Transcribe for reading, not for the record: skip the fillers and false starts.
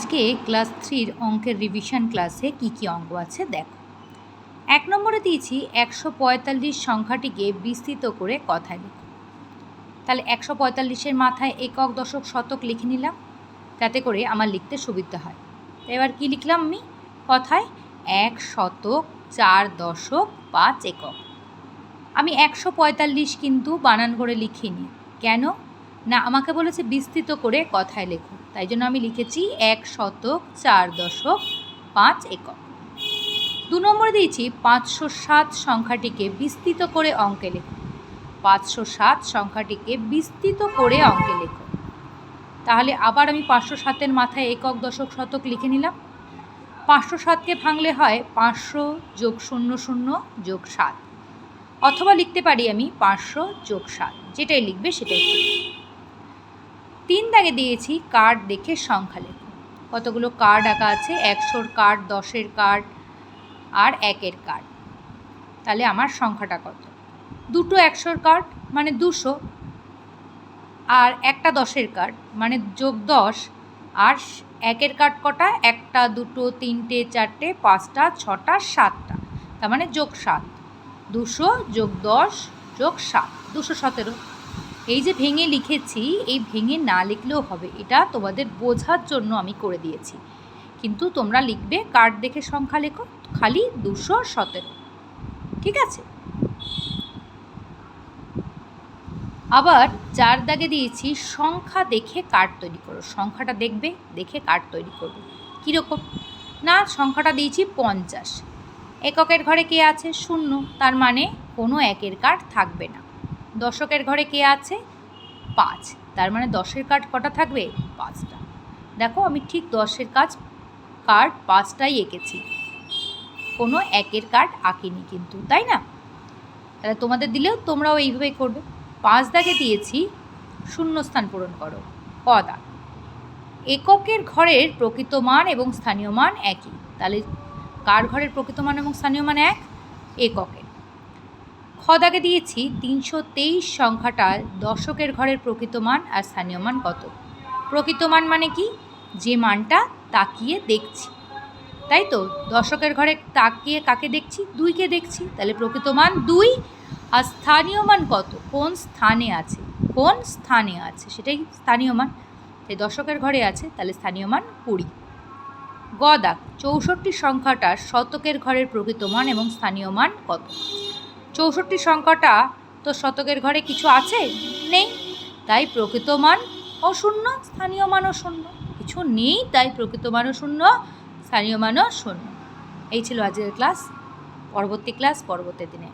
আজকে ক্লাস 3 অঙ্কের রিভিশন ক্লাসে কি অঙ্ক আছে দেখো। 1 নম্বরে দিয়েছি 145 সংখ্যাটিকে বিস্তৃত করে কথায় লিখো। তাহলে 145-এর মাথায় একক, দশক, শতক লিখে নিলাম যাতে করে আমার লিখতে সুবিধা হয়। এবার কি লিখলাম আমি কথায়? 1 শতক 4 দশক 5 একক। আমি 145 কিন্তু বানান করে লিখিনি। কেন না, আমাকে বলেছে বিস্তৃত করে কথায় লেখো, তাই জন্য আমি লিখেছি 1 শতক 4 দশক 5 একক। 2 নম্বরে দিয়েছি 507 সংখ্যাটিকে বিস্তৃত করে অঙ্কে লেখো। 507 সংখ্যাটিকে বিস্তৃত করে অঙ্কে লেখো। তাহলে আবার আমি 507-এর মাথায় একক, দশক, শতক লিখে নিলাম। 507-কে ভাঙলে হয় 500 যোগ 00 যোগ 7, অথবা লিখতে পারি আমি 500 যোগ 7, যেটাই লিখবে সেটাই ঠিক। 3 দাগে দিয়েছি কার্ড দেখে সংখ্যা লেখো। কতগুলো কার্ড আঁকা আছে? 100-র কার্ড, 10-এর কার্ড আর 1-এর কার্ড। তাহলে আমার সংখ্যাটা কত? দুটো 100-র কার্ড মানে 200, আর একটা 10-এর কার্ড মানে যোগ 10, আর 1-এর কার্ড কটা? 1টা 2টো 3টে 4টে 5টা 6টা 7টা, তার মানে যোগ 7। 200 যোগ 10 যোগ 7, 217। এই যে ভেঙে লিখেছি, এই ভেঙে না লিখলেও হবে, এটা তোমাদের বোঝার জন্য আমি করে দিয়েছি। কিন্তু তোমরা লিখবে কার্ড দেখে সংখ্যা লেখো, খালি 217, ঠিক আছে? আবার 4 দাগে দিয়েছি সংখ্যা দেখে কার্ড তৈরি করো। সংখ্যাটা দেখবে, দেখে কার্ড তৈরি করবে। কীরকম না, সংখ্যাটা দিয়েছি 50। এককের ঘরে কে আছে? 0, তার মানে কোনো 1-এর কার্ড থাকবে না। দশকের ঘরে কে আছে? 5, তার মানে 10-এর কার্ড কটা থাকবে? 5টা। দেখো আমি ঠিক 10-এর কার্ড 5টাই এঁকেছি, কোনো 1-এর কার্ড আঁকিনি কিন্তু, তাই না? তাহলে তোমাদের দিলেও তোমরাও এইভাবেই করবে। 5 দাগে দিয়েছি শূন্যস্থান পূরণ করো। ক দাগ, এককের ঘরের প্রকৃত মান এবং স্থানীয় মান একই। তাহলে কার ঘরের প্রকৃত মান এবং স্থানীয় মান এক? এককের। খ দাগে দিয়েছি 323 সংখ্যাটার দশকের ঘরের প্রকৃত মান আর স্থানীয় মান কত? প্রকৃত মান মানে কি? যে মানটা তাকিয়ে দেখছি, তাই তো? দশকের ঘরে তাকিয়ে কাকে দেখছি? 2কে দেখছি, তাহলে প্রকৃত মান 2। আর স্থানীয় মান কত? কোন স্থানে আছে, কোন স্থানে আছে সেটাই স্থানীয় মান। তাই দশকের ঘরে আছে, তাহলে স্থানীয় মান 20। গ দাগ, 64 সংখ্যাটার শতকের ঘরের প্রকৃত মান এবং স্থানীয় মান কত? 64 সংখ্যাটা তো শতকের ঘরে কিছু আছে? নেই, তাই প্রকৃত মান ও 0, স্থানীয় মানও 0। কিছু নেই, তাই প্রকৃত মানও 0, স্থানীয় মানও 0। এই ছিল আজকের ক্লাস। পরবর্তী ক্লাস পরবর্তী দিনে।